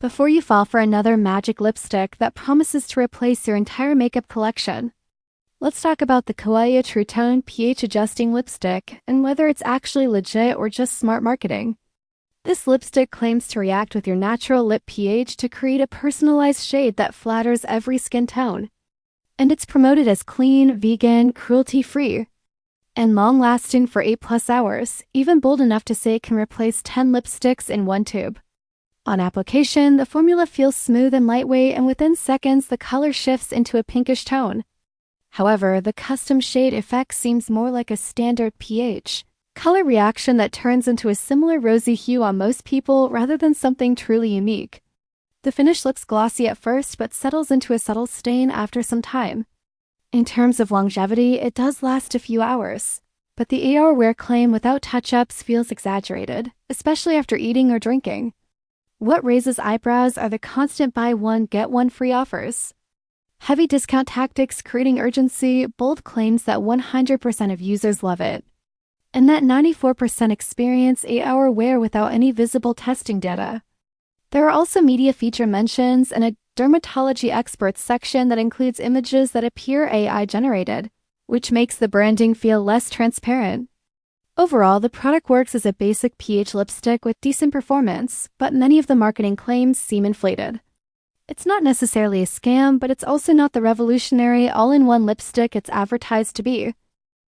before you fall for another magic lipstick that promises to replace your entire makeup collection. Let's talk about the Coellyo TrueTone pH-adjusting lipstick and whether it's actually legit or just smart marketing. This lipstick claims to react with your natural lip pH to create a personalized shade that flatters every skin tone. And it's promoted as clean, vegan, cruelty-free, and long-lasting for 8+ hours, even bold enough to say it can replace 10 lipsticks in one tube. On application, the formula feels smooth and lightweight, and within seconds, the color shifts into a pinkish tone. However, the custom shade effect seems more like a standard pH color reaction that turns into a similar rosy hue on most people rather than something truly unique. The finish looks glossy at first but settles into a subtle stain after some time. In terms of longevity, it does last a few hours, but the 8-hour wear claim without touch-ups feels exaggerated, especially after eating or drinking. What raises eyebrows are the constant buy one get one free offers. Heavy discount tactics creating urgency, bold claims that 100% of users love it, and that 94% experience 8-hour wear without any visible testing data. There are also media feature mentions and a dermatology experts section that includes images that appear AI generated, which makes the branding feel less transparent. Overall, the product works as a basic pH lipstick with decent performance, but many of the marketing claims seem inflated. It's not necessarily a scam, but it's also not the revolutionary all-in-one lipstick it's advertised to be.